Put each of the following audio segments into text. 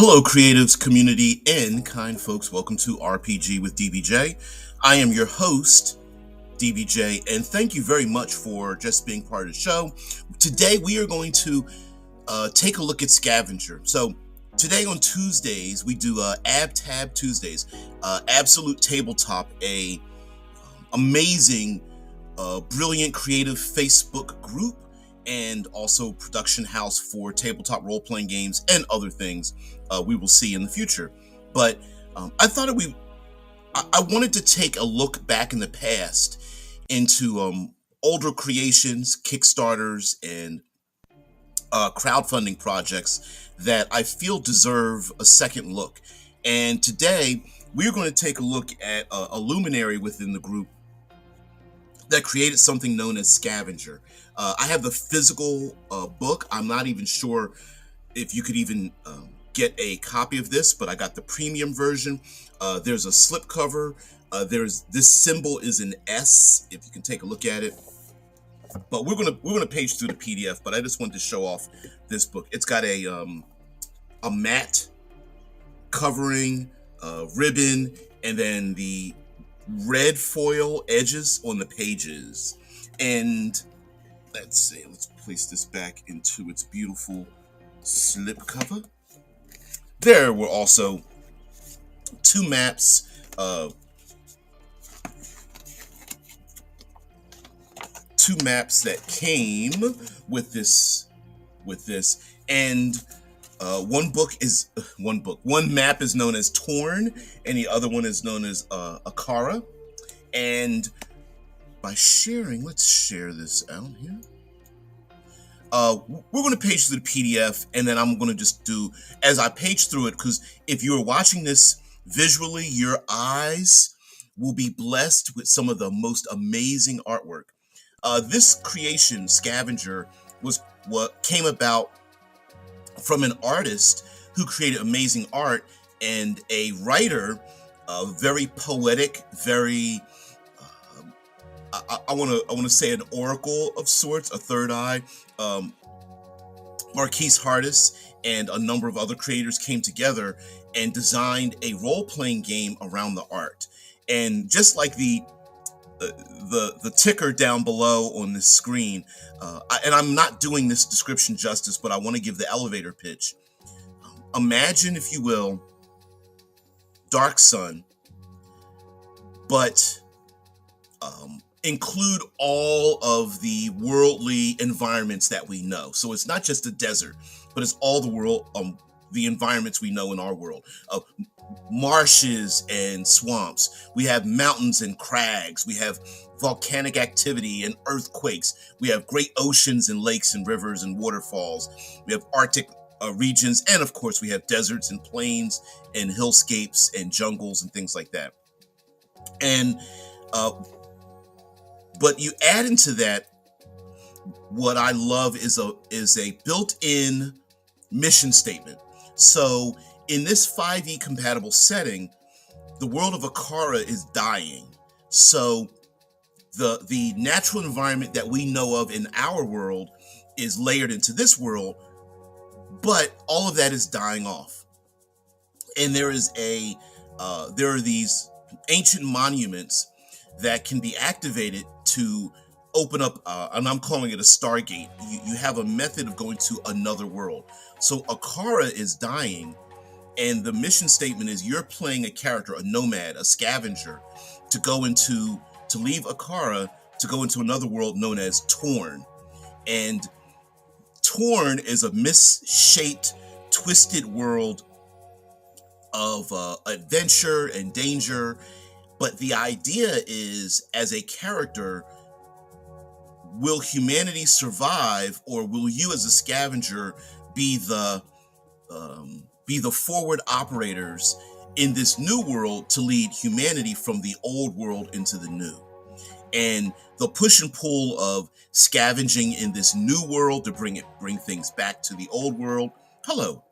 Hello, creatives, community, and kind folks. Welcome to RPG with DBJ. I am your host, DBJ, and thank you very much for just being part of the show. Today, we are going to take a look at Scavenger. So, today on Tuesdays, we do Tab Tuesdays, Absolute Tabletop, a amazing, brilliant, creative Facebook group, and also production house for tabletop role-playing games and other things we will see in the future. But I thought I wanted to take a look back in the past into older creations, Kickstarters, and crowdfunding projects that I feel deserve a second look. And today, we're going to take a look at a luminary within the group that created something known as Scavenger. I have the physical book. I'm not even sure if you could even get a copy of this, but I got the premium version. There's a slipcover. This symbol is an S, if you can take a look at it. But we're gonna page through the PDF. But I just wanted to show off this book. It's got a matte covering, ribbon, and then the red foil edges on the pages. And let's place this back into its beautiful slipcover. There were also two maps, that came with this, and one map is known as Torn, and the other one is known as Akara. And by sharing, let's share this out here. We're going to page through the PDF, and then I'm going to just do, as I page through it, because if you're watching this visually, your eyes will be blessed with some of the most amazing artwork. This creation, Scavenger, was what came about from an artist who created amazing art and a writer, very poetic, very I want to say an oracle of sorts, a third eye. Marquise Hardis and a number of other creators came together and designed a role-playing game around the art. And just like the ticker down below on this screen, and I'm not doing this description justice, but I want to give the elevator pitch. Imagine, if you will, Dark Sun, but include all of the worldly environments that we know. So it's not just a desert, but it's all the environments we know in our world. Marshes and swamps. We have mountains and crags. We have volcanic activity and earthquakes. We have great oceans and lakes and rivers and waterfalls. We have Arctic regions, and of course we have deserts and plains and hillscapes and jungles and things like that. And but you add into that, what I love is a built-in mission statement. So in this 5e compatible setting, the world of Akara is dying. So the natural environment that we know of in our world is layered into this world, but all of that is dying off. And there are these ancient monuments that can be activated to open up, and I'm calling it a stargate. You have a method of going to another world. So Akara is dying, and the mission statement is you're playing a character, a nomad, a scavenger, to leave Akara to go into another world known as Torn. And Torn is a misshaped, twisted world of adventure and danger. But the idea is, as a character, will humanity survive, or will you as a scavenger be the forward operators in this new world to lead humanity from the old world into the new? And the push and pull of scavenging in this new world to bring things back to the old world. Hello.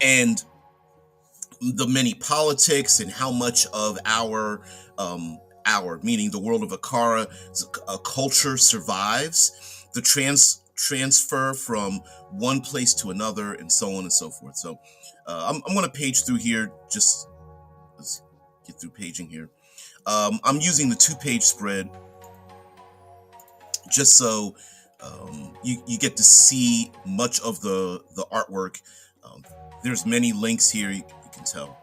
And the many politics and how much of our meaning the world of Akara culture survives, the transfer from one place to another, and so on and so forth. So I'm going to page through here. Just let's get through paging here. I'm using the 2-page spread just so you get to see much of the artwork. There's many links here, you can tell.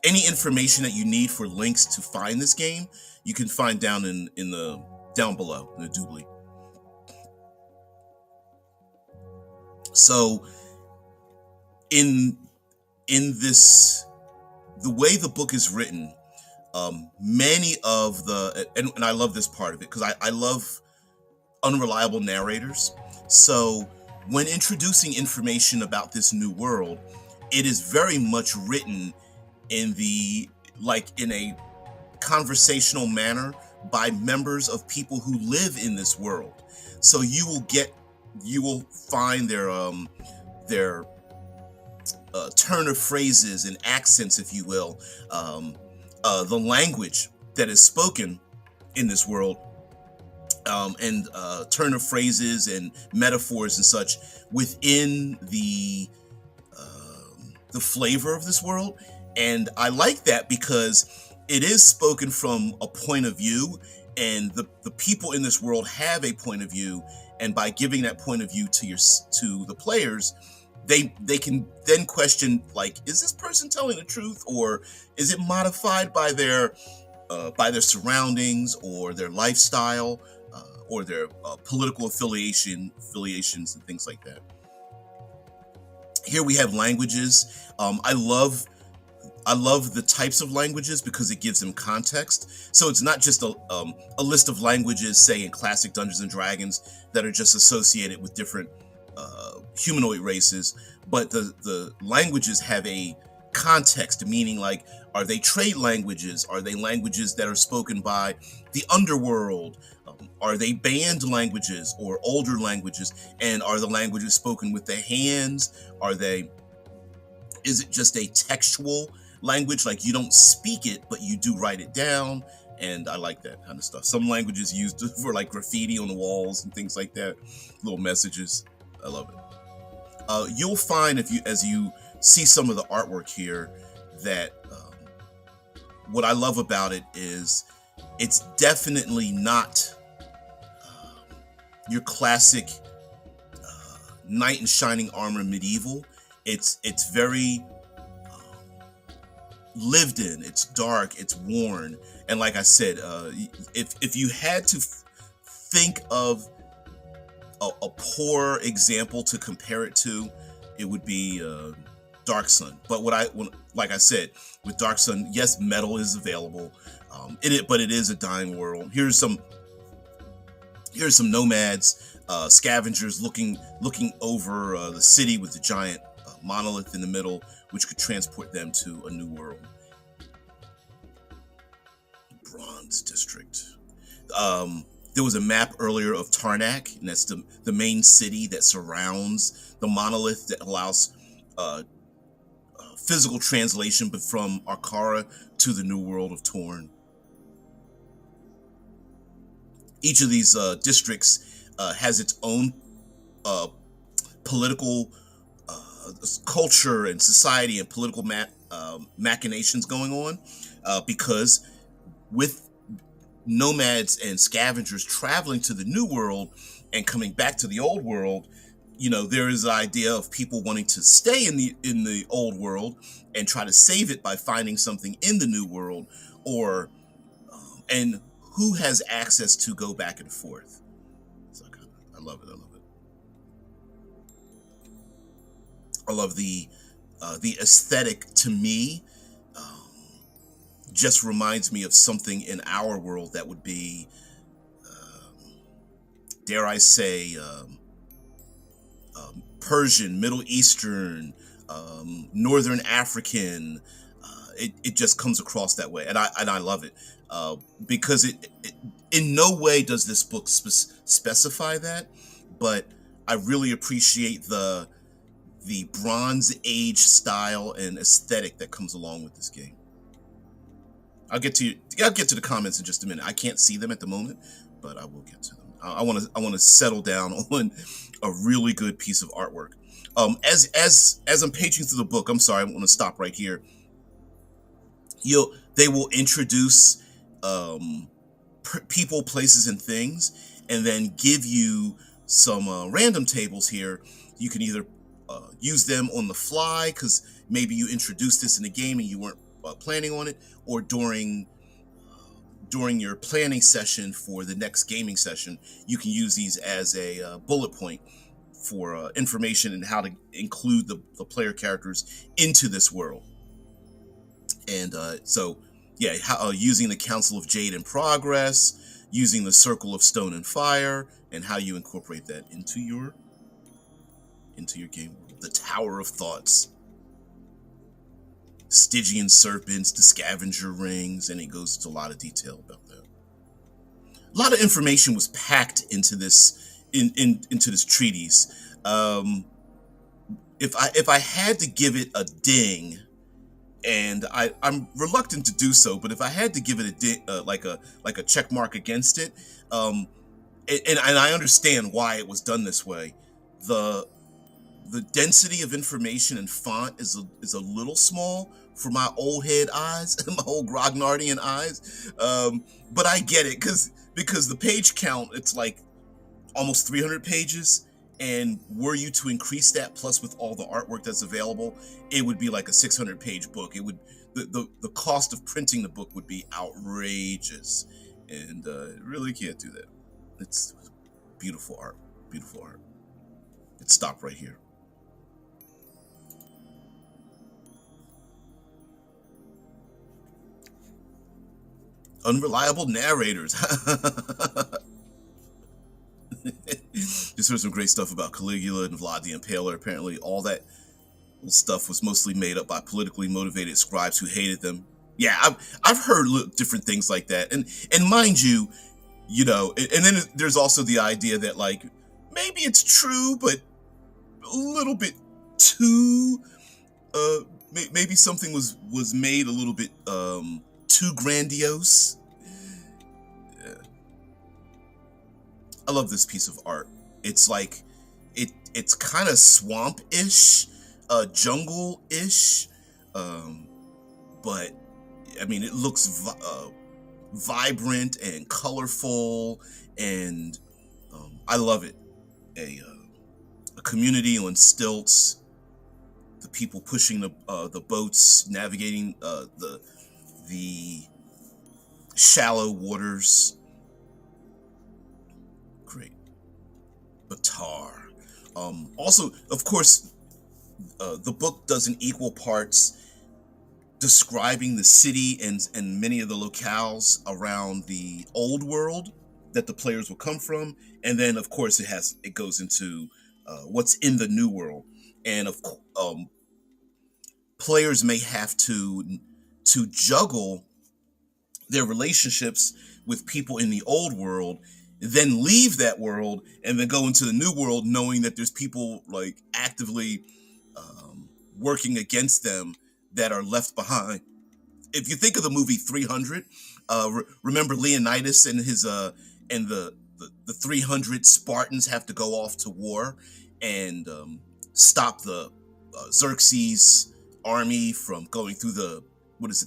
Any information that you need for links to find this game, you can find down in the down below in the doobly. So in this, the way the book is written, many of the, and I love this part of it because I love unreliable narrators. So when introducing information about this new world, it is very much written in a conversational manner by members of people who live in this world. So you will find their turn of phrases and accents, if you will, the language that is spoken in this world, and turn of phrases and metaphors and such within the flavor of this world. And I like that because it is spoken from a point of view, and the people in this world have a point of view, and by giving that point of view to the players, they can then question, like, is this person telling the truth, or is it modified by their surroundings or their lifestyle, or their political affiliations and things like that. Here we have languages. I love the types of languages because it gives them context. So it's not just a list of languages, say in classic Dungeons and Dragons, that are just associated with different humanoid races, but the languages have a context, meaning, like, are they trade languages? Are they languages that are spoken by the underworld? Are they banned languages or older languages? And are the languages spoken with the hands? Is it just a textual language, like you don't speak it, but you do write it down? And I like that kind of stuff. Some languages used for like graffiti on the walls and things like that, little messages. I love it. You'll find as you see some of the artwork here that what I love about it is it's definitely not your classic knight in shining armor medieval. It's very lived in. It's dark. It's worn. And like I said, if you had to think of a poor example to compare it to, it would be Dark Sun. But like I said, with Dark Sun, yes, metal is available, but it is a dying world. Here's some nomads, scavengers looking over the city with the giant monolith in the middle, which could transport them to a new world. Bronze District. There was a map earlier of Tarnak, and that's the main city that surrounds the monolith that allows physical translation, but from Akara to the new world of Torn. Each of these districts has its own political culture and society and political machinations going on, because with nomads and scavengers traveling to the new world and coming back to the old world, there is the idea of people wanting to stay in the old world and try to save it by finding something in the new world, or and who has access to go back and forth. So I love it. I love the aesthetic. To me, just reminds me of something in our world that would be, dare I say, Persian, Middle Eastern, Northern African. It just comes across that way, and I love it, because it in no way does this book specify that, but I really appreciate the Bronze Age style and aesthetic that comes along with this game. I'll get to the comments in just a minute. I can't see them at the moment, but I will get to them. I want to settle down on a really good piece of artwork. As I'm paging through the book, I'm sorry, I want to stop right here. They will introduce um, people, places, and things, and then give you some random tables here. You can either use them on the fly because maybe you introduced this in the game and you weren't planning on it, or during your planning session for the next gaming session, you can use these as a bullet point for information and how to include the player characters into this world. And yeah, using the Council of Jade in progress, using the Circle of Stone and Fire, and how you incorporate that into your game world. The Tower of Thoughts, Stygian serpents, the scavenger rings, and it goes into a lot of detail about that. A lot of information was packed into this into this treatise. If I had to give it a ding, and I'm reluctant to do so, but if I had to give it a ding, like a check mark against it, and I understand why it was done this way, the density of information and font is a little small for my old head eyes, my old Grognardian eyes. But I get it because the page count, it's like almost 300 pages, and were you to increase that plus with all the artwork that's available, it would be like a 600-page book. It would the cost of printing the book would be outrageous, and really can't do that. It's beautiful art, beautiful art. It stopped right here. Unreliable narrators. Just heard some great stuff about Caligula and Vlad the Impaler. Apparently, all that stuff was mostly made up by politically motivated scribes who hated them. Yeah, I've heard different things like that, and mind you, and then there's also the idea that like maybe it's true, but a little bit too. Maybe something was made a little bit too grandiose. Yeah. I love this piece of art. It's like it's kind of swamp-ish, jungle-ish, but I mean it looks vibrant and colorful, and I love it. A community on stilts, the people pushing the boats, navigating the shallow waters. Great. Batar. Also, of course, the book does in equal parts describing the city and many of the locales around the old world that the players will come from, and then of course it goes into what's in the new world, and players may have to juggle their relationships with people in the old world, then leave that world and then go into the new world, knowing that there's people like actively working against them that are left behind. If you think of the movie 300, remember Leonidas and his and the 300 Spartans have to go off to war and stop the Xerxes army from going through the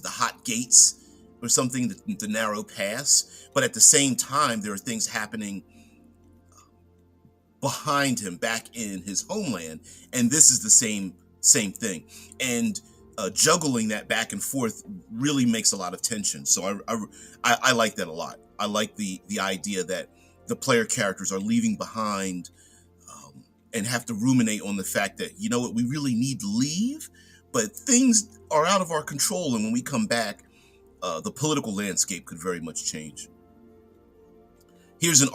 hot gates or something, the narrow pass. But at the same time, there are things happening behind him back in his homeland, and this is the same thing. And juggling that back and forth really makes a lot of tension. So I like that a lot. I like the idea that the player characters are leaving behind and have to ruminate on the fact that, you know what, we really need to leave, but things are out of our control, and when we come back, the political landscape could very much change. Here's a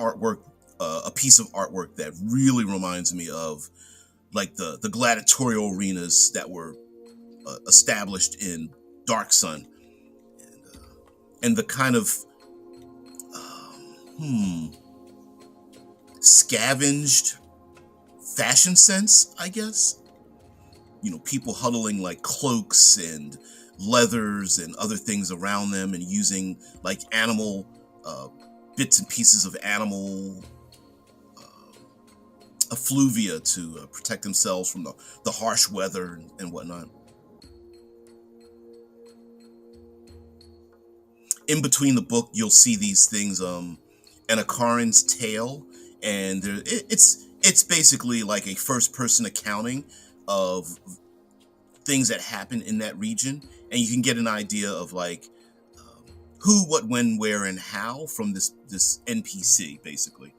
piece of artwork that really reminds me of like the gladiatorial arenas that were established in Dark Sun, and the kind of scavenged fashion sense, I guess. People huddling like cloaks and leathers and other things around them, and using like animal bits and pieces of animal effluvia to protect themselves from the harsh weather and whatnot. In between the book, you'll see these things, an Akaran's tale, and it's basically like a first person accounting of things that happen in that region, and you can get an idea of like who, what, when, where, and how from this NPC basically.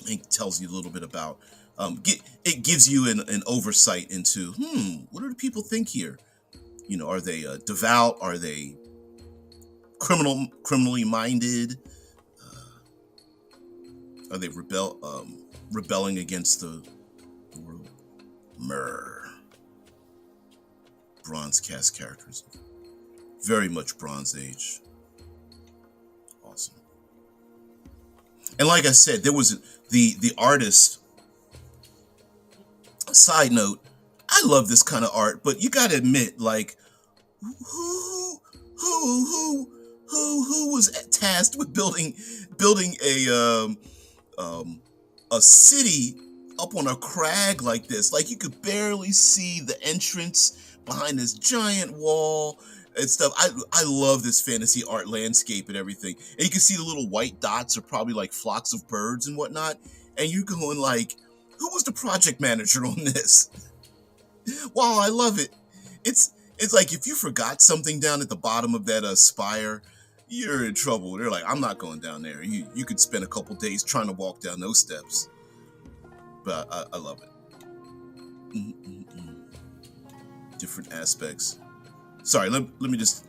It tells you a little bit about it gives you an oversight into what do the people think here? You know, are they devout? Are they criminally minded? Are they rebelling against the world? Bronze cast characters, very much Bronze Age. Awesome. And like I said, there was the artist. Side note, I love this kind of art, but you gotta admit, like, who was tasked with building a city up on a crag like this? Like, you could barely see the entrance behind this giant wall and stuff. I love this fantasy art landscape and everything. And you can see the little white dots are probably like flocks of birds and whatnot. And you're going like, who was the project manager on this? Wow, I love it. It's like if you forgot something down at the bottom of that spire, you're in trouble. They're like, I'm not going down there. You could spend a couple days trying to walk down those steps. But I love it. Different aspects. Sorry, let me just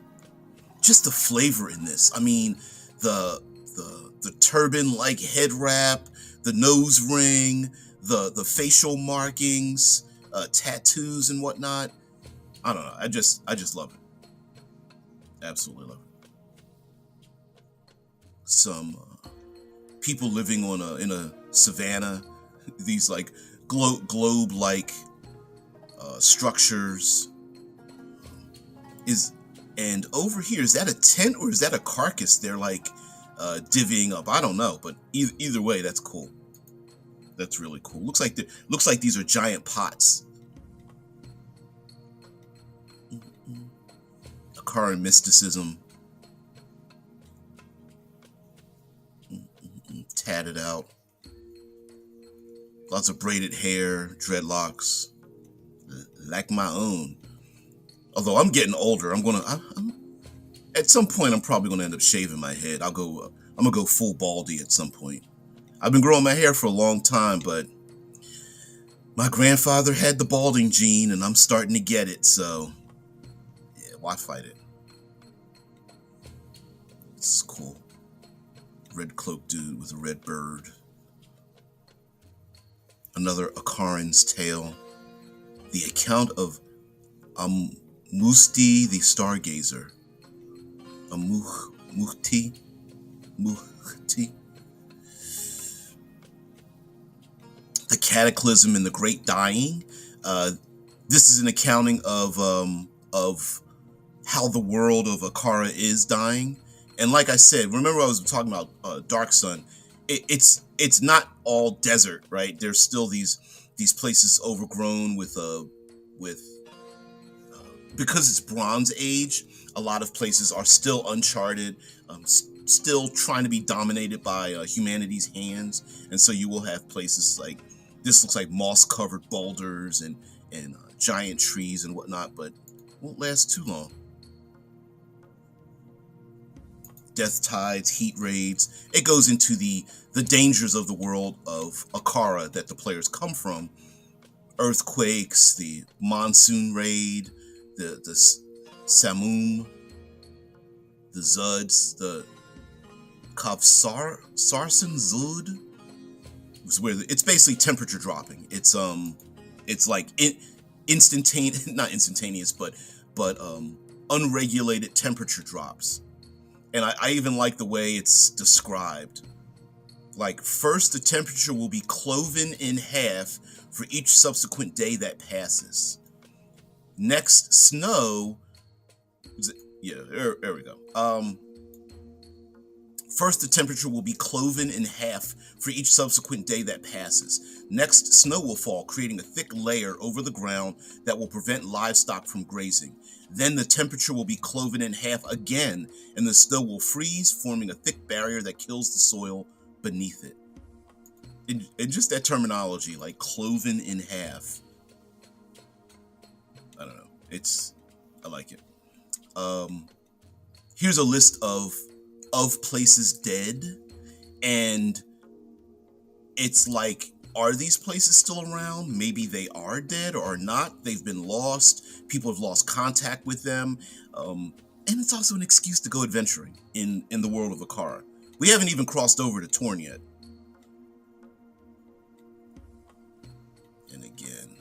the flavor in this. I mean, the turban-like head wrap, the nose ring, the facial markings, tattoos and whatnot. I don't know. I just love it. Absolutely love it. Some people living in a savanna. These like globe-like structures. And over here, is that a tent or is that a carcass they're like divvying up? I don't know, but either way, that's cool. That's really cool. Looks like these are giant pots. Akara mysticism. Tatted out. Lots of braided hair, dreadlocks, like my own. Although I'm getting older, I'm at some point I'm probably gonna end up shaving my head. I'm gonna go full baldy at some point. I've been growing my hair for a long time, but my grandfather had the balding gene, and I'm starting to get it. So, yeah, why fight it? This is cool. Red cloak dude with a red bird. Another Akaran's tale. The account of Musti the Stargazer. Muhti. The Cataclysm and the Great Dying. This is an accounting of how the world of Akara is dying. And like I said, remember I was talking about Dark Sun. It's not all desert, right? There's still these places overgrown with because it's Bronze Age. A lot of places are still uncharted, still trying to be dominated by humanity's hands, and so you will have places like this. Looks like moss-covered boulders and giant trees and whatnot, but won't last too long. Death tides, heat raids. It goes into the dangers of the world of Akara that the players come from. Earthquakes, the monsoon raid, the Samum, the Zuds, the Sarsen Zud. It's basically temperature dropping. It's like instantaneous, not instantaneous, but unregulated temperature drops. And I even like the way it's described. Like, first, the temperature will be cloven in half for each subsequent day that passes. Next, snow. Yeah, there we go. First, the temperature will be cloven in half for each subsequent day that passes. Next, snow will fall, creating a thick layer over the ground that will prevent livestock from grazing. Then the temperature will be cloven in half again, and the snow will freeze, forming a thick barrier that kills the soil beneath it. And just that terminology, like cloven in half. I don't know. I like it. Here's a list of places dead, and it's like, are these places still around? Maybe they are dead or are not. They've been lost. People have lost contact with them. And it's also an excuse to go adventuring in the world of Akara. We haven't even crossed over to Torn yet. And again,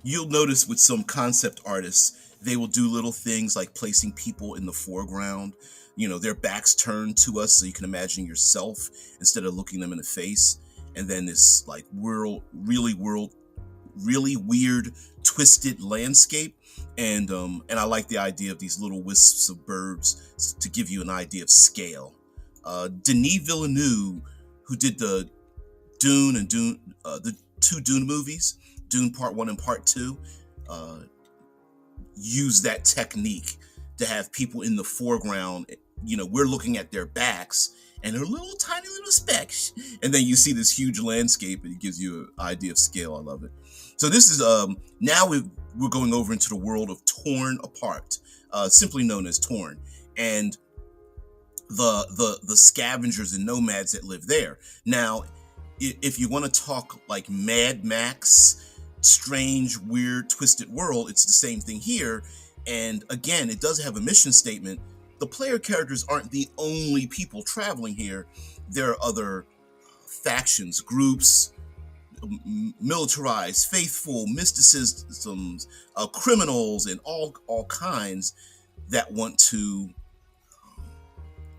you'll notice with some concept artists, they will do little things like placing people in the foreground. Their backs turned to us, so you can imagine yourself instead of looking them in the face. And then this like really weird, twisted landscape. And I like the idea of these little wisps of burbs to give you an idea of scale. Denis Villeneuve, who did the Dune and the two Dune movies, Dune Part 1 and Part 2, use that technique to have people in the foreground. We're looking at their backs and their little tiny little specks, and then you see this huge landscape, and it gives you an idea of scale. I love it. So this is now we're going over into the world of Torn Apart, simply known as Torn, and the scavengers and nomads that live there. Now, if you want to talk like Mad Max, strange, weird, twisted world, it's the same thing here. And again, it does have a mission statement. The player characters aren't the only people traveling here. There are other factions, groups, militarized, faithful, mysticisms, criminals, and all kinds that want to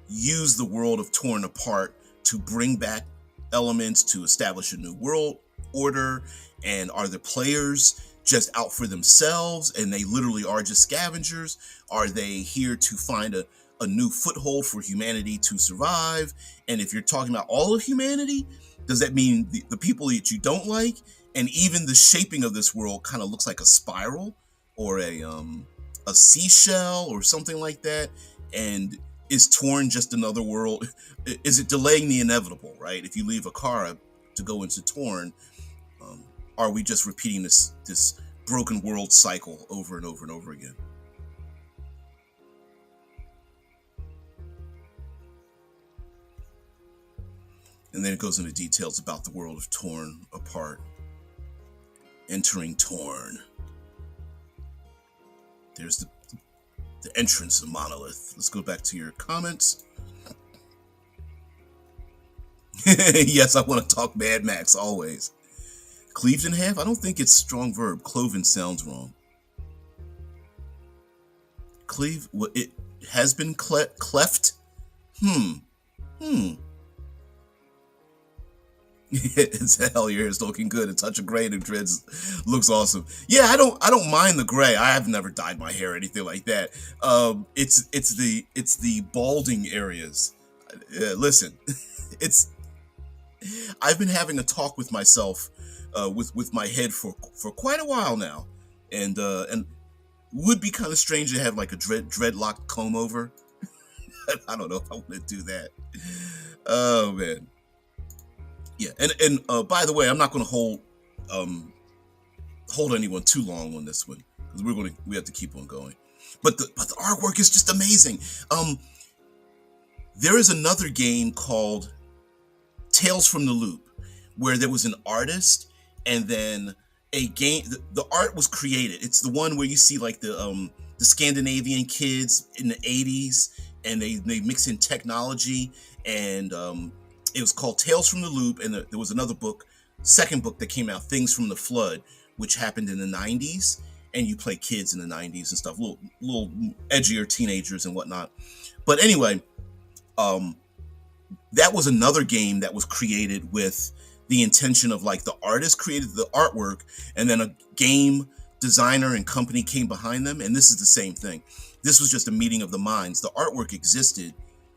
use the world of Torn Apart to bring back elements, to establish a new world order. And are the players just out for themselves and they literally are just scavengers? Are they here to find a new foothold for humanity to survive? And if you're talking about all of humanity, does that mean the people that you don't like? And even the shaping of this world kind of looks like a spiral or a seashell or something like that. And is Torn just another world? Is it delaying the inevitable, right? If you leave Akara to go into Torn, are we just repeating this broken world cycle over and over and over again? And then it goes into details about the world of Torn Apart. Entering Torn. There's the entrance of Monolith. Let's go back to your comments. Yes, I want to talk Mad Max always. Cleaved in half? I don't think it's a strong verb. Cloven sounds wrong. Cleave? Well, it has been cleft? It's hell, your hair's looking good. A touch of gray and dreads looks awesome. Yeah, I don't mind the gray. I have never dyed my hair or anything like that. It's the balding areas. Listen, I've been having a talk with myself, with my head for quite a while now, and would be kind of strange to have like a dreadlock comb over. I don't know if I want to do that. Oh man. Yeah, and by the way, I'm not going to hold anyone too long on this one because we have to keep on going. But the artwork is just amazing. There is another game called Tales from the Loop where there was an artist and then a game. The art was created. It's the one where you see like the Scandinavian kids in the 80s and they mix in technology and it was called Tales from the Loop, and there was another book, second book that came out, Things from the Flood, which happened in the 90s, and you play kids in the 90s and stuff, little edgier teenagers and whatnot. But anyway, that was another game that was created with the intention of like the artist created the artwork, and then a game designer and company came behind them, and this is the same thing. This was just a meeting of the minds. The artwork existed.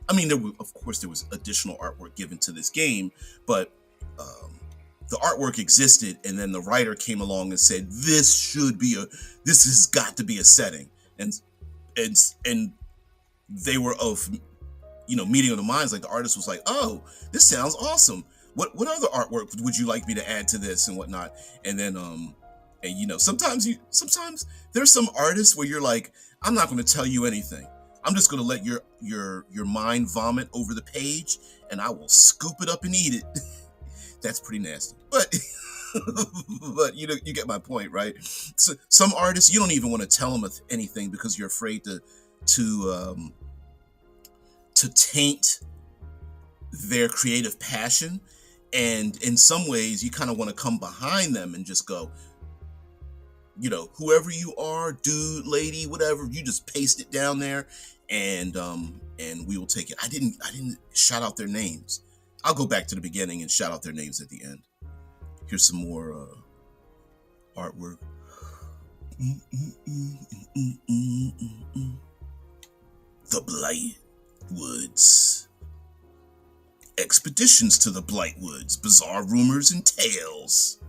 I mean, of course there was additional artwork given to this game, but the artwork existed, and then the writer came along and said, this has got to be a setting. And they were of, meeting of the minds. Like, the artist was like, oh, this sounds awesome. What other artwork would you like me to add to this and whatnot? And then sometimes there's some artists where you're like, I'm not going to tell you anything. I'm just going to let your mind vomit over the page, and I will scoop it up and eat it. That's pretty nasty, but but you get my point, right? So some artists, you don't even want to tell them anything because you're afraid to taint their creative passion. And in some ways, you kind of want to come behind them and just go, whoever you are, dude, lady, whatever, you just paste it down there, and we will take it. I didn't shout out their names. I'll go back to the beginning and shout out their names at the end. Here's some more artwork. The Blight Woods. Expeditions to the Blight Woods. Bizarre rumors and tales.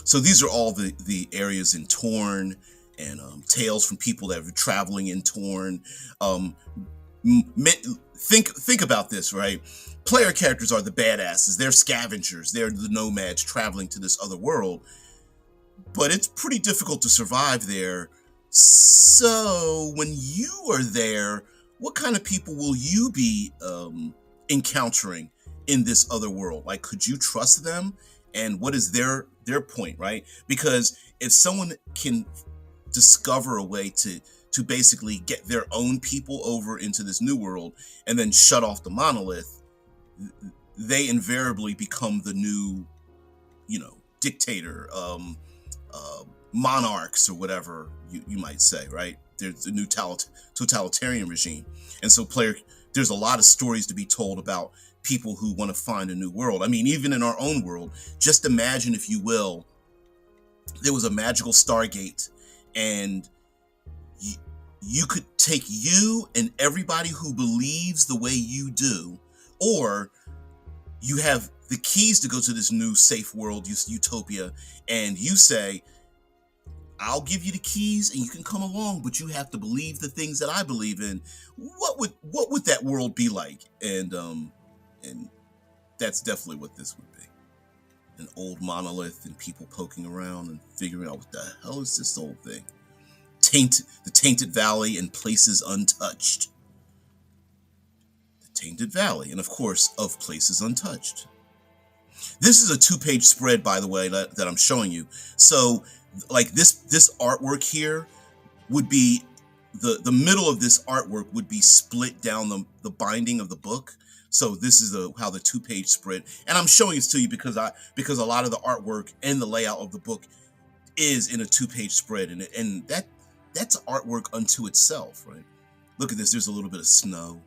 So these are all the areas in Torn, and tales from people that are traveling in Torn. Think about this, right? Player characters are the badasses. They're scavengers. They're the nomads traveling to this other world. But it's pretty difficult to survive there. So when you are there, what kind of people will you be encountering in this other world? Like, could you trust them? And what is their point, right? Because if someone can discover a way to basically get their own people over into this new world and then shut off the monolith, they invariably become the new, dictator, monarchs, or whatever you might say, right? There's a new totalitarian regime. And so there's a lot of stories to be told about people who want to find a new world. I mean, even in our own world, just imagine, if you will, there was a magical stargate, and you could take you and everybody who believes the way you do, or you have the keys to go to this new safe world, utopia, and you say, I'll give you the keys and you can come along, but you have to believe the things that I believe in. What would that world be like? And that's definitely what this would be. An old monolith and people poking around and figuring out what the hell is this old thing. The Tainted Valley and Places Untouched. The Tainted Valley, and of course, of Places Untouched. This is a 2-page spread, by the way, that I'm showing you. So, like, this artwork here would be, the middle of this artwork would be split down the binding of the book. So this is how the 2-page spread, and I'm showing this to you because a lot of the artwork and the layout of the book is in a 2-page spread, and that's artwork unto itself, right? Look at this. There's a little bit of snow,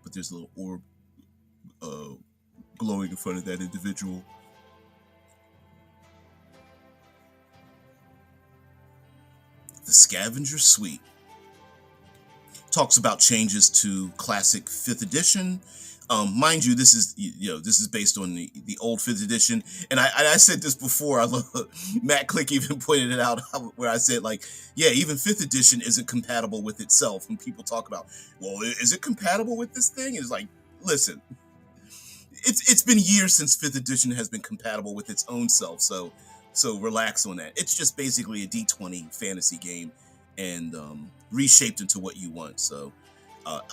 but there's a little orb glowing in front of that individual. The Scavenger Suite talks about changes to classic 5th edition. Mind you, this is based on the old 5th edition, and I said this before. I love Matt Click even pointed it out, where I said, like, yeah, even 5th edition isn't compatible with itself. When people talk about, well, is it compatible with this thing? It's like, listen, it's been years since 5th edition has been compatible with its own self. So relax on that. It's just basically a D20 fantasy game, and reshaped into what you want. So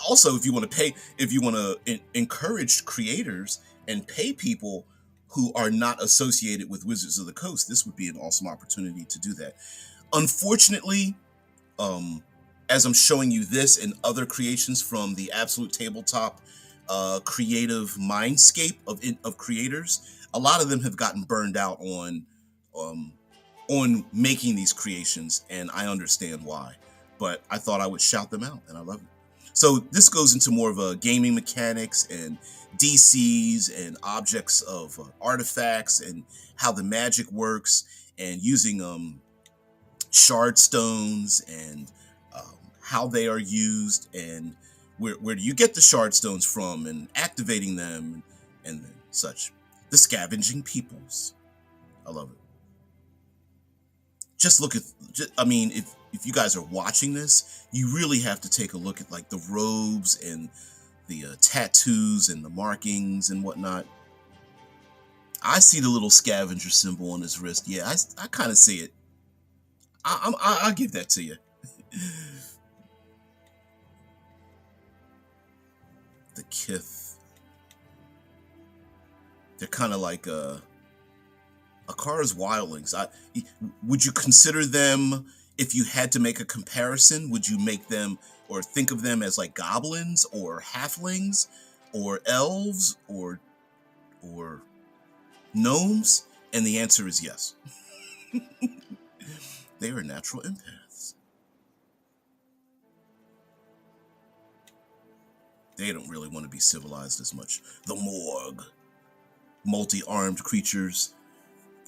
also, if you want to encourage creators and pay people who are not associated with Wizards of the Coast, this would be an awesome opportunity to do that. Unfortunately, as I'm showing you this and other creations from the Absolute Tabletop creative mindscape of creators, a lot of them have gotten burned out on making these creations, and I understand why. But I thought I would shout them out, and I love it. So this goes into more of a gaming mechanics and DCs and objects of artifacts and how the magic works, and using shard stones and how they are used, and where do you get the shard stones from, and activating them, and such. The scavenging peoples. I love it. Just look at, I mean, if you guys are watching this, you really have to take a look at like the robes and the tattoos and the markings and whatnot. I see the little scavenger symbol on his wrist. Yeah, I kind of see it. I'll give that to you. The Kith. They're kind of like Akara's wildlings. Would you consider them, if you had to make a comparison, would you make them or think of them as like goblins or halflings or elves or gnomes? And the answer is yes. They are natural empaths. They don't really want to be civilized as much. The Morgue. Multi-armed creatures.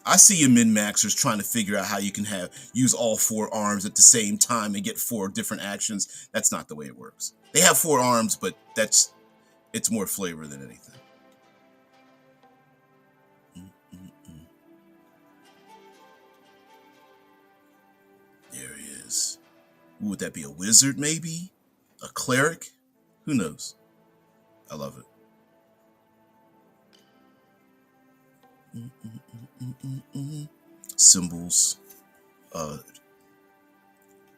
I see you min-maxers trying to figure out how you can use all 4 arms at the same time and get 4 different actions. That's not the way it works. They have 4 arms, but it's more flavor than anything. There he is. Would that be a wizard, maybe? A cleric? Who knows? I love it. Symbols.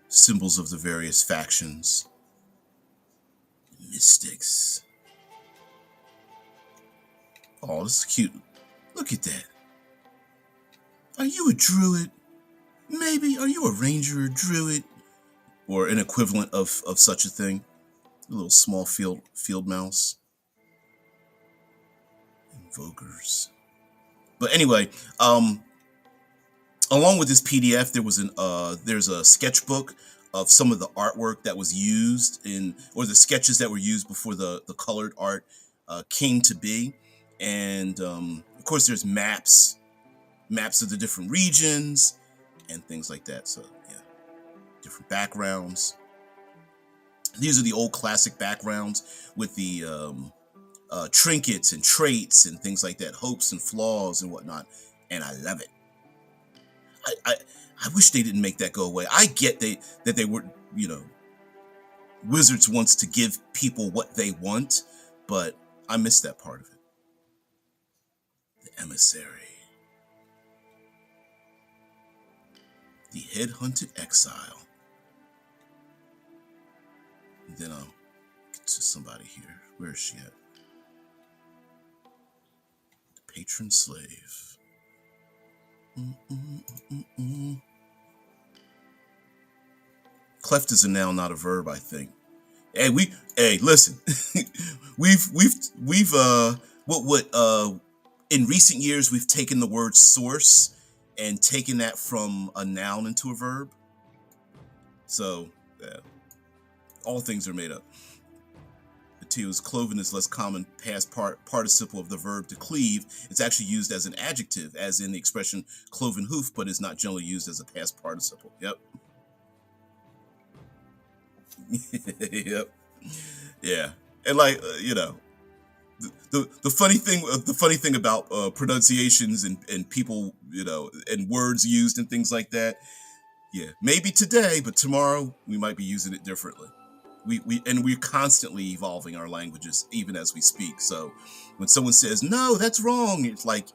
Symbols of the various factions. Mystics. Oh, this is cute. Look at that. Are you a druid? Maybe. Are you a ranger or druid? Or an equivalent of such a thing? A little small field mouse. Invokers. But anyway, along with this PDF, there's a sketchbook of some of the artwork that was used or the sketches that were used before the colored art came to be. And of course, there's maps of the different regions and things like that. So yeah, different backgrounds. These are the old classic backgrounds with the trinkets and traits and things like that, hopes and flaws and whatnot. And I love it. I wish they didn't make that go away. I get that they were, Wizards wants to give people what they want, but I miss that part of it. The emissary. The head-hunted exile. And then I'll get to somebody here. Where is she at? The patron slave. Cleft is a noun, not a verb, I think. Hey, listen. we've in recent years we've taken the word source and taken that from a noun into a verb. So, yeah, all things are made up. The T is cloven is less common past participle of the verb to cleave. It's actually used as an adjective, as in the expression cloven hoof, but is not generally used as a past participle. Yep. Yep. Yeah. And like the funny thing about pronunciations and people, and words used and things like that. Yeah, maybe today, but tomorrow we might be using it differently. We're constantly evolving our languages even as we speak. So when someone says no, that's wrong, it's like,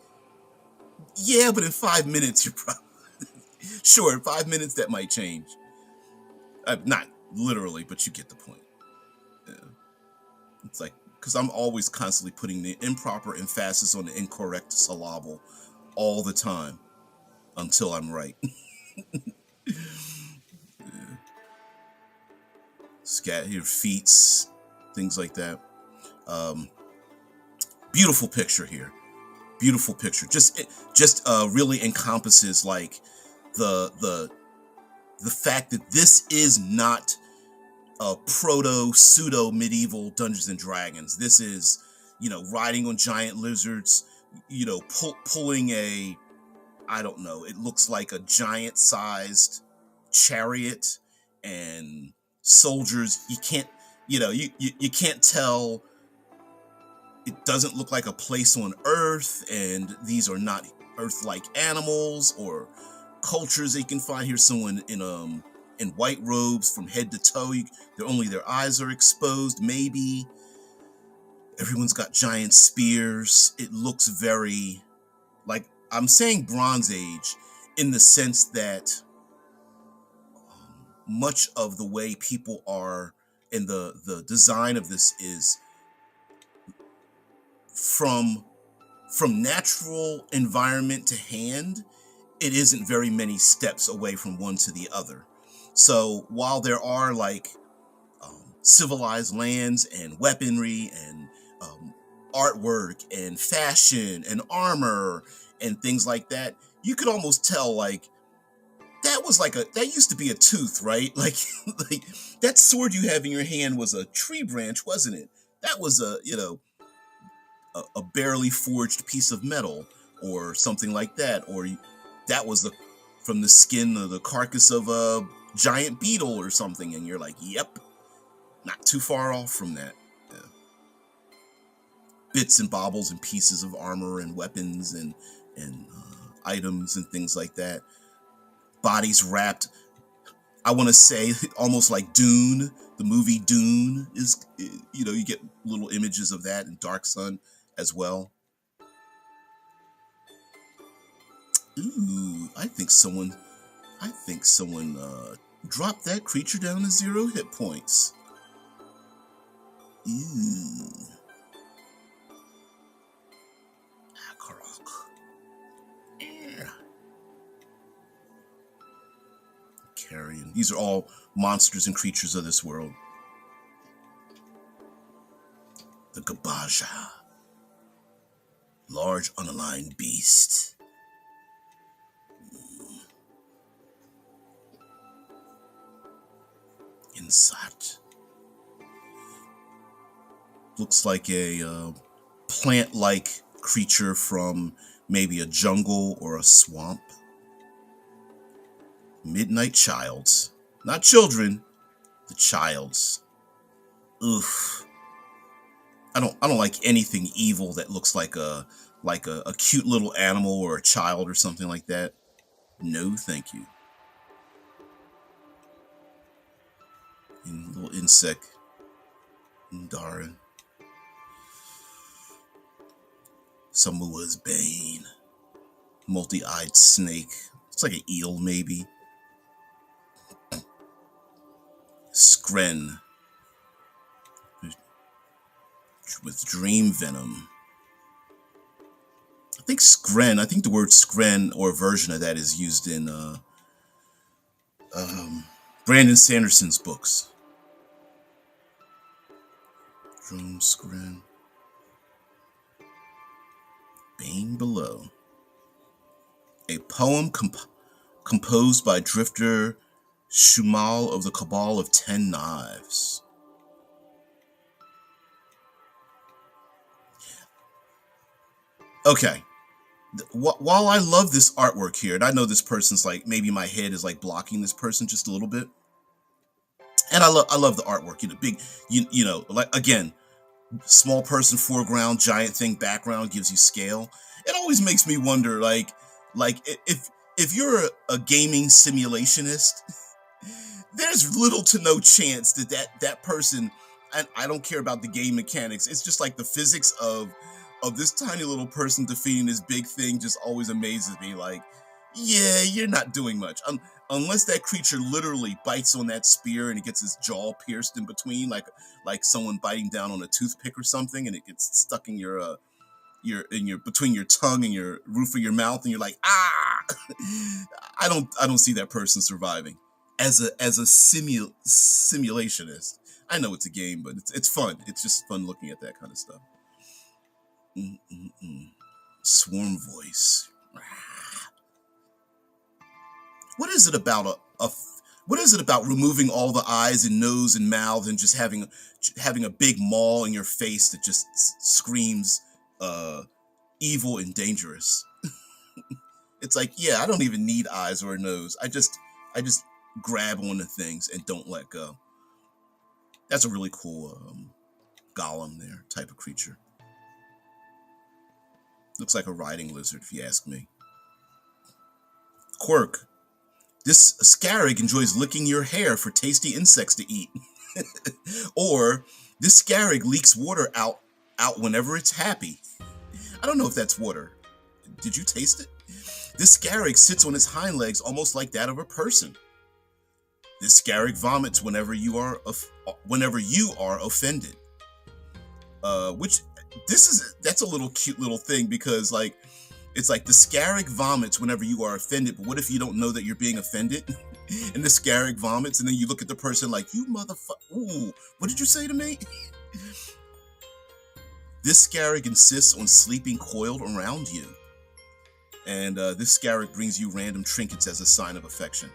yeah, but in 5 minutes you're probably sure. In 5 minutes that might change. Not literally, but you get the point. Yeah. It's like, because I'm always constantly putting the improper emphasis on the incorrect syllable all the time until I'm right. Scat your feats, things like that. Beautiful picture here. Beautiful picture. Just really encompasses like the fact that this is not a proto pseudo medieval Dungeons and Dragons. This is, riding on giant lizards, pulling a, I don't know, it looks like a giant sized chariot and soldiers. You can't, you can't tell. It doesn't look like a place on Earth, and these are not Earth-like animals or cultures that you can find. Here's someone in white robes from head to toe. They're only their eyes are exposed. Maybe everyone's got giant spears. It looks very like, I'm saying Bronze Age in the sense that much of the way people are, and the design of this is from natural environment to hand. It isn't very many steps away from one to the other. So while there are like civilized lands and weaponry and artwork and fashion and armor and things like that, you could almost tell like that used to be a tooth, right? Like like that sword you have in your hand was a tree branch, wasn't it? That was a barely forged piece of metal or something like that, or that was from the skin of the carcass of a giant beetle or something, and you're like, yep, not too far off from that. Yeah. Bits and baubles and pieces of armor and weapons and items and things like that. Bodies wrapped, I want to say, almost like Dune. The movie Dune is, you get little images of that in Dark Sun as well. Ooh, I think someone dropped that creature down to 0 hit points. Ooh. Akara. Yeah. Carrion. These are all monsters and creatures of this world. The Gabaja. Large unaligned beast. Insat. Looks like a plant-like creature from maybe a jungle or a swamp. Midnight Childs. Not children, the childs. Oof. I don't like anything evil that looks like a cute little animal or a child or something like that. No, thank you. And little insect. Darn. Samoa's Bane. Multi-eyed snake. It's like an eel, maybe. Skren. With dream venom. I think the word Skren or a version of that is used in Brandon Sanderson's books. Drone Skren. Bane Below. A poem composed by Drifter Shumal of the Cabal of 10 Knives. Okay. While I love this artwork here, and I know this person's like, maybe my head is like blocking this person just a little bit. And I love the artwork, big, like, again, small person foreground, giant thing background gives you scale. It always makes me wonder, like if you're a gaming simulationist, there's little to no chance that person, and I don't care about the game mechanics. It's just like the physics of this tiny little person defeating this big thing just always amazes me. Like, yeah, you're not doing much. Unless that creature literally bites on that spear and it gets his jaw pierced in between, like someone biting down on a toothpick or something, and it gets stuck in your between your tongue and your roof of your mouth, and you're like, ah. I don't see that person surviving as a simulationist. I know it's a game, but it's fun. It's just fun looking at that kind of stuff. Swarm voice. What is it about what is it about removing all the eyes and nose and mouth and just having a big maw in your face that just screams evil and dangerous? It's like, yeah, I don't even need eyes or a nose. I just grab onto things and don't let go. That's a really cool golem there type of creature. Looks like a riding lizard, if you ask me. Quirk. This scarab enjoys licking your hair for tasty insects to eat. Or, this scarab leaks water out whenever it's happy. I don't know if that's water. Did you taste it? This scarab sits on its hind legs almost like that of a person. This scarab vomits whenever you are offended. That's a little cute little thing, because like it's like the scarab vomits whenever you are offended, but what if you don't know that you're being offended? And the scarab vomits, and then you look at the person like, you motherfucker, ooh, what did you say to me? This scarab insists on sleeping coiled around you. And this scarab brings you random trinkets as a sign of affection.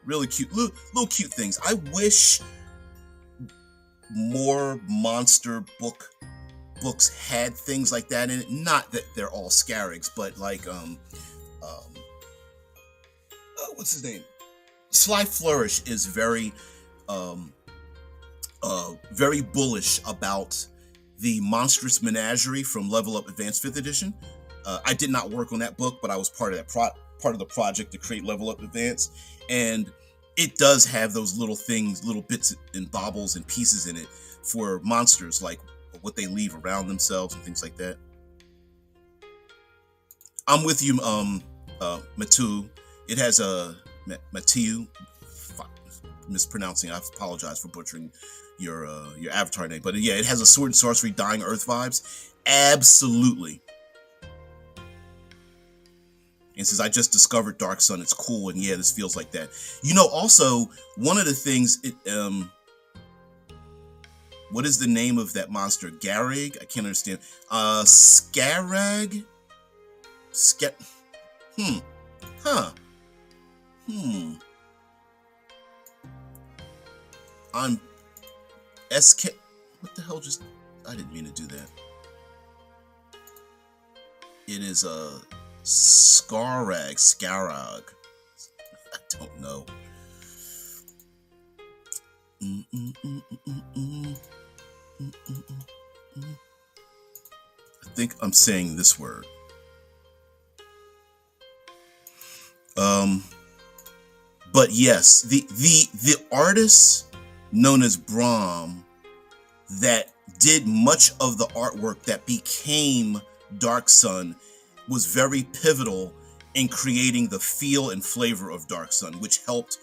Really cute, little cute things. I wish more monster books had things like that in it. Not that they're all scarabs, but like what's his name? Sly Flourish is very bullish about the Monstrous Menagerie from Level Up Advanced 5th Edition. I did not work on that book, but I was part of that part of the project to create Level Up Advanced, and it does have those little things, little bits and baubles and pieces in it for monsters, like what they leave around themselves and things like that. I'm with you, Matu. It has a Matiu. Mispronouncing. I apologize for butchering your avatar name, but yeah, it has a sword and sorcery, Dying Earth vibes. Absolutely. And since I just discovered Dark Sun, it's cool, and yeah, this feels like that. You know, also one of the things, what is the name of that monster? Garrig? I can't understand. Scarag? I'm SK. What the hell just? I didn't mean to do that. It is a Scarag. I don't know. I think I'm saying this word. But yes, the artist known as Brahm that did much of the artwork that became Dark Sun was very pivotal in creating the feel and flavor of Dark Sun, which helped,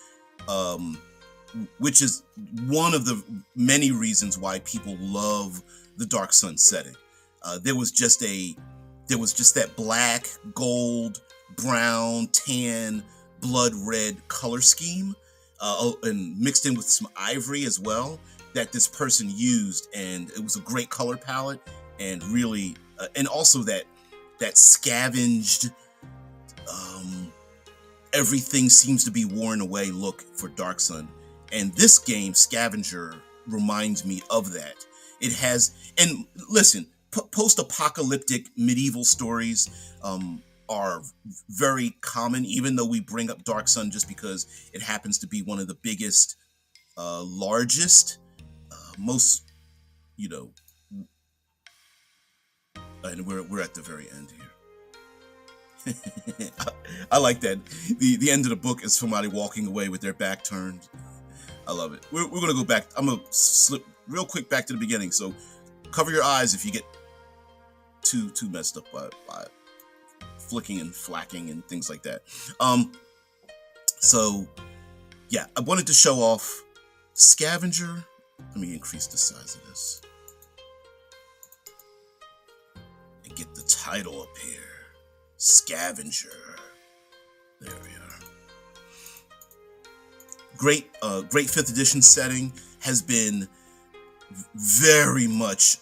which is one of the many reasons why people love the Dark Sun setting. There was just that black, gold, brown, tan, blood red color scheme, and mixed in with some ivory as well, that this person used, and it was a great color palette, and really, and also that scavenged, everything seems to be worn away look for Dark Sun. And this game, Scavenger, reminds me of that. It has, and listen, post-apocalyptic medieval stories are very common, even though we bring up Dark Sun just because it happens to be one of the biggest, largest, most, and we're at the very end here. I like that. The end of the book is somebody walking away with their back turned. I love it. We're gonna go back. I'm gonna slip real quick back to the beginning. So cover your eyes if you get too messed up by flicking and flacking and things like that. So yeah, I wanted to show off Scavenger. Let me increase the size of this and get the title up here. Scavenger. There we are. Great 5th edition setting, has been very much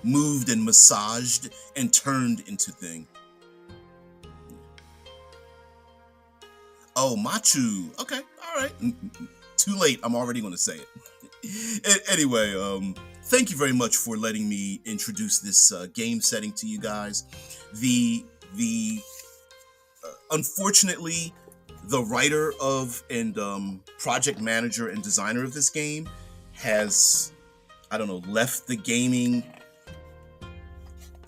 moved and massaged and turned into thing. Oh, Machu. Okay, all right. Too late. I'm already going to say it. Anyway, thank you very much for letting me introduce this game setting to you guys. Unfortunately, The writer of and project manager and designer of this game has, I don't know, left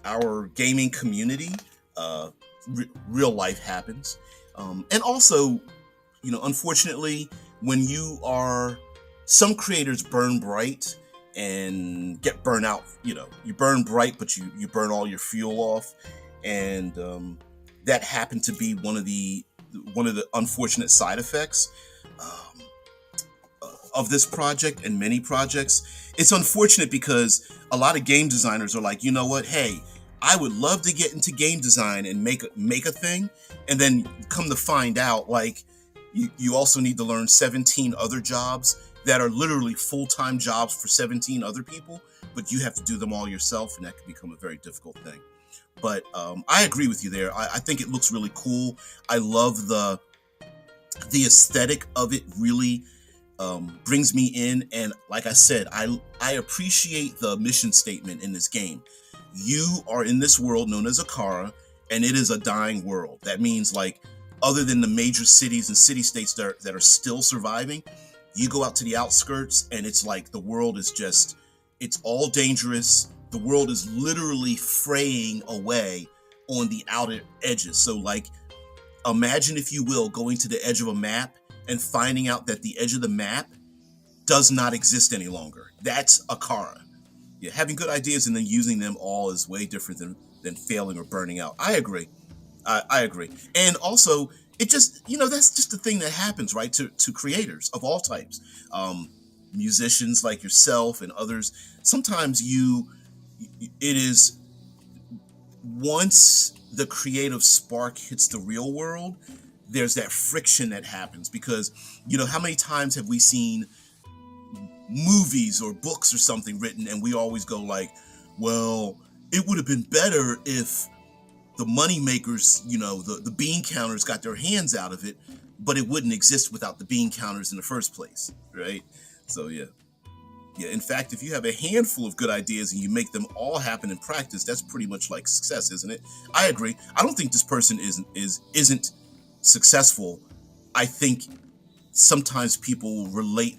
our gaming community. Uh, Real life happens, and also, unfortunately, when you are, some creators burn bright and get burnt out. You burn bright, but you burn all your fuel off, and that happened to be one of the unfortunate side effects um, of this project and many projects. It's unfortunate because a lot of game designers are like, you know what? Hey, I would love to get into game design and make a thing, and then come to find out, like, you also need to learn 17 other jobs that are literally full-time jobs for 17 other people, but you have to do them all yourself, and that can become a very difficult thing. But I agree with you there. I think it looks really cool. I love the aesthetic of it. Really brings me in, and like I said, I appreciate the mission statement in this game. You are in this world known as Akara, and it is a dying world. That means, like, other than the major cities and city states that are still surviving, you go out to the outskirts, and it's like the world is just, it's all dangerous. The world is literally fraying away on the outer edges. So, like, imagine, if you will, going to the edge of a map and finding out that the edge of the map does not exist any longer. That's Akara. Yeah, having good ideas and then using them all is way different than failing or burning out. I agree. I agree. And also, it just, that's just the thing that happens, right? To creators of all types, musicians like yourself and others. Sometimes it is, once the creative spark hits the real world, there's that friction that happens because, how many times have we seen movies or books or something written, and we always go like, well, it would have been better if the money makers, the bean counters got their hands out of it, but it wouldn't exist without the bean counters in the first place, right? So yeah. In fact, if you have a handful of good ideas and you make them all happen in practice, that's pretty much like success, isn't it? I agree. I don't think this person isn't successful. I think sometimes people relate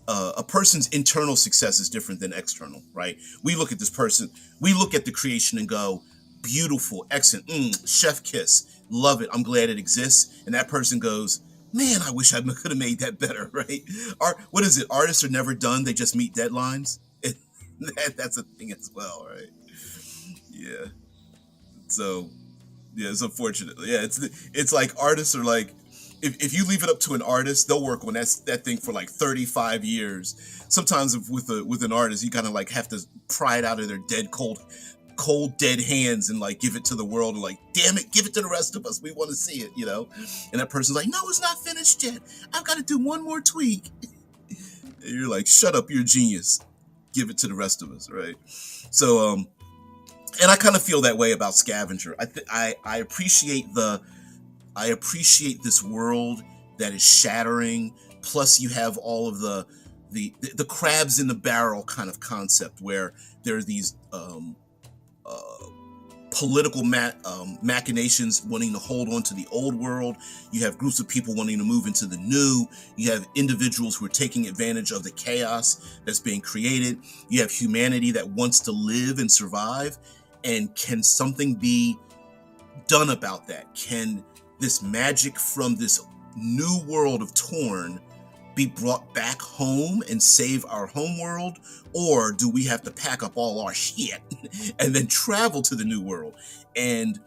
a person's internal success is different than external, right? We look at this person, we look at the creation and go, beautiful, excellent, chef kiss, love it, I'm glad it exists. And that person goes, man, I wish I could have made that better, right? What is it? Artists are never done, they just meet deadlines. That's a thing as well, right? Yeah. So, yeah, it's unfortunate. Yeah, it's like artists are like, if you leave it up to an artist, they'll work on that thing for like 35 years. Sometimes with an artist, you kind of like have to pry it out of their cold dead hands and like give it to the world and like, damn it, give it to the rest of us, we want to see it, and that person's like, no, it's not finished yet, I've got to do one more tweak. And you're like, shut up, you're a genius, give it to the rest of us, right? So and I kind of feel that way about Scavenger. I appreciate this world that is shattering, plus you have all of the crabs in the barrel kind of concept where there are these political machinations wanting to hold on to the old world. You have groups of people wanting to move into the new. You have individuals who are taking advantage of the chaos that's being created. You have humanity that wants to live and survive. And can something be done about that? Can this magic from this new world of Torn be brought back home and save our home world? Or do we have to pack up all our shit and then travel to the new world? And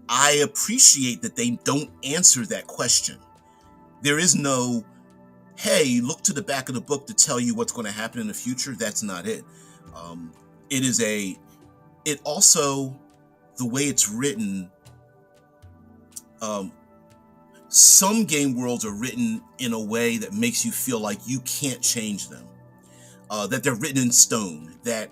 I appreciate that they don't answer that question. There is no, hey, look to the back of the book to tell you what's going to happen in the future. That's not it. It also, the way it's written, some game worlds are written in a way that makes you feel like you can't change them, that they're written in stone, that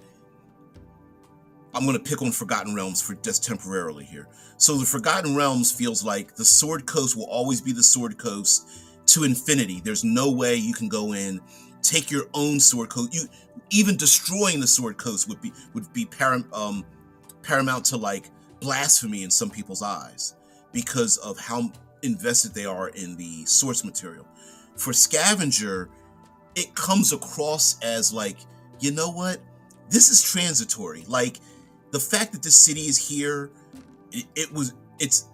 I'm going to pick on Forgotten Realms for just temporarily here. So the Forgotten Realms feels like the Sword Coast will always be the Sword Coast to infinity. There's no way you can go in, take your own Sword Coast. Even destroying the Sword Coast would be paramount to like blasphemy in some people's eyes, because of how invested they are in the source material. For Scavenger, it comes across as like, you know what? This is transitory. Like, the fact that the city is here, it's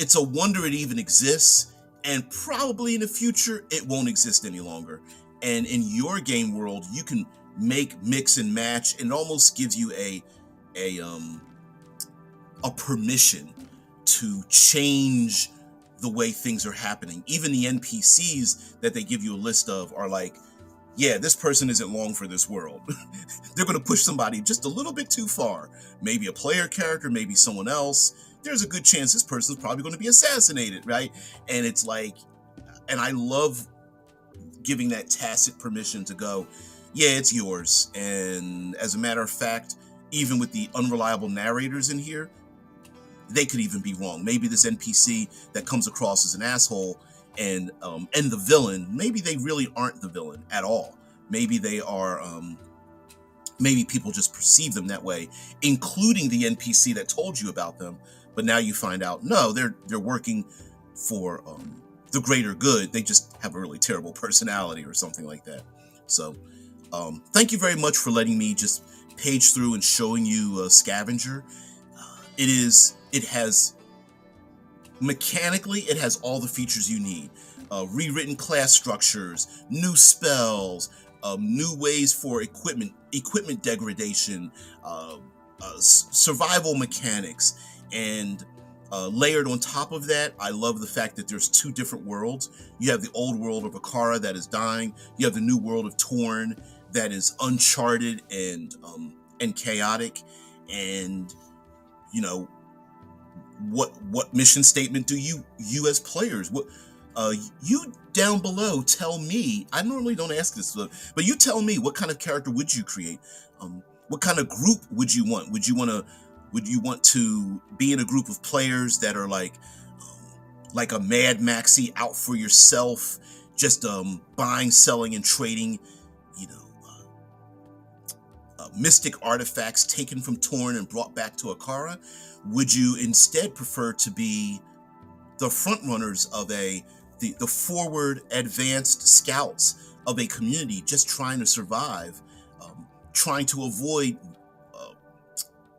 it's a wonder it even exists, and probably in the future it won't exist any longer. And in your game world, you can make, mix and match, and it almost gives you a um a permission to change the way things are happening. Even the NPCs that they give you a list of are like, yeah, this person isn't long for this world. They're going to push somebody just a little bit too far. Maybe a player character, maybe someone else. There's a good chance this person's probably going to be assassinated, right? And it's like, and I love giving that tacit permission to go, yeah, it's yours. And as a matter of fact, even with the unreliable narrators in here, they could even be wrong. Maybe this NPC that comes across as an asshole and the villain, maybe they really aren't the villain at all. Maybe they are, maybe people just perceive them that way, including the NPC that told you about them. But now you find out, no, they're working for the greater good. They just have a really terrible personality or something like that. So thank you very much for letting me just page through and showing you Scavenger. It has mechanically, it has all the features you need. Rewritten class structures, new spells, new ways for equipment degradation, survival mechanics, and layered on top of that, I love the fact that there's two different worlds. You have the old world of Akara that is dying. You have the new world of Torn that is uncharted and chaotic. And you know, what mission statement do you as players, what you down below tell me. I normally don't ask this, but you tell me, what kind of character would you create? What kind of group would you want? Would you want to be in a group of players that are like a Mad Maxi, out for yourself, just buying, selling, and trading, you know, mystic artifacts taken from Torn and brought back to Akara? Would you instead prefer to be the front runners of the forward advanced scouts of a community just trying to survive, trying to avoid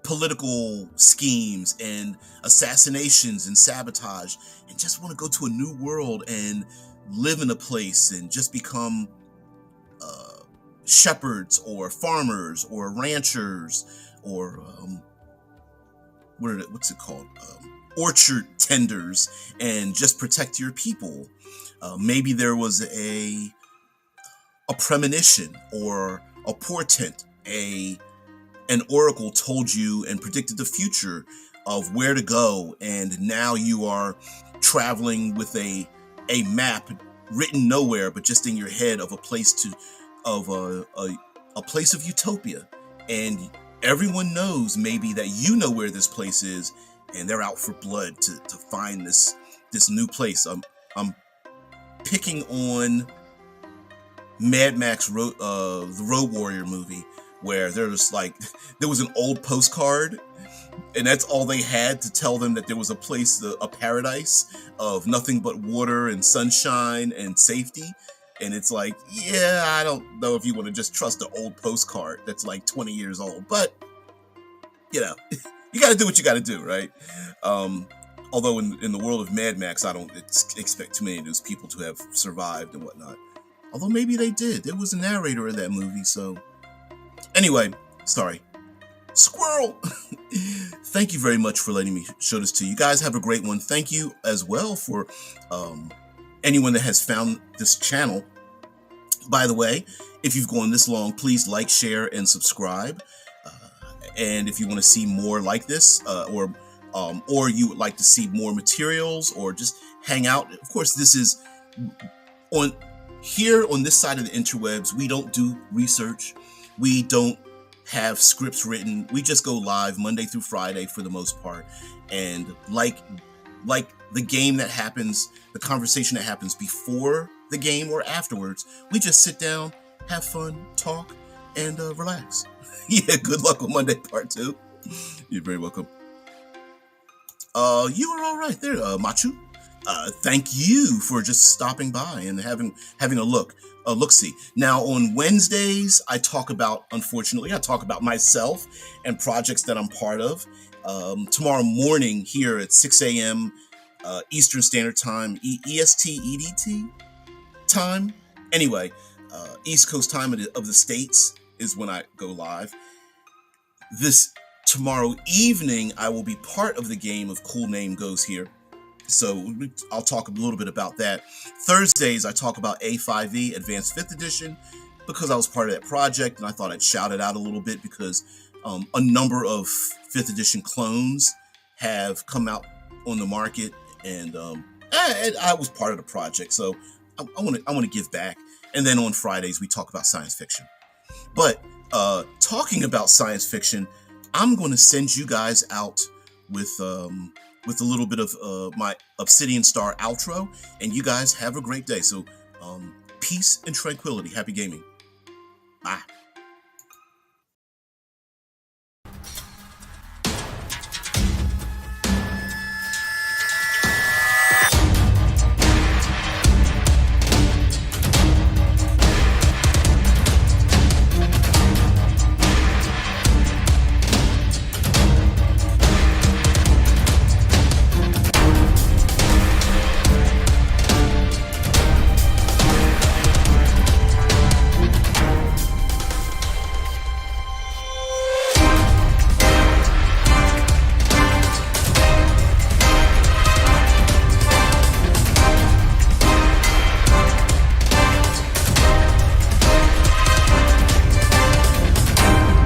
political schemes and assassinations and sabotage, and just want to go to a new world and live in a place and just become shepherds or farmers or ranchers or what's it called? Orchard tenders, and just protect your people. Maybe there was a premonition or a portent, an oracle told you and predicted the future of where to go, and now you are traveling with a map written nowhere but just in your head of a place a place of utopia, and everyone knows maybe that you know where this place is, and they're out for blood to find this new place. I'm picking on Mad Max the Road Warrior movie, where there was an old postcard, and that's all they had to tell them that there was a place, a paradise of nothing but water and sunshine and safety. And it's like, yeah, I don't know if you want to just trust an old postcard that's like 20 years old, but you know, you got to do what you got to do, right? Although in the world of Mad Max, I don't expect too many of those people to have survived and whatnot. Although maybe they did. There was a narrator in that movie, so anyway, sorry. Squirrel! Thank you very much for letting me show this to you. You guys have a great one. Thank you as well for anyone that has found this channel. By the way, if you've gone this long, please like, share, and subscribe. And if you want to see more like this, or you would like to see more materials, or just hang out, of course, this is on this side of the interwebs. We don't do research. We don't have scripts written. We just go live Monday through Friday for the most part. And like the game that happens, the conversation that happens before the game or afterwards, we just sit down, have fun, talk, and relax. Yeah, good luck with Monday Part 2. You're very welcome. You were all right there, Machu. thank you for just stopping by and having a look see. Now on Wednesdays, unfortunately, I talk about myself and projects that I'm part of. Tomorrow morning here at 6 a.m. Eastern Standard Time, EST EDT time. Anyway, East Coast time of the States is when I go live. This tomorrow evening, I will be part of the game of Cool Name Goes Here. So I'll talk a little bit about that. Thursdays, I talk about A5E Advanced 5th Edition because I was part of that project and I thought I'd shout it out a little bit because a number of 5th Edition clones have come out on the market and I was part of the project. So I want to give back. And then on Fridays, we talk about science fiction. But talking about science fiction, I'm going to send you guys out with a little bit of my Obsidian Star outro, and you guys have a great day. So peace and tranquility. Happy gaming. Bye.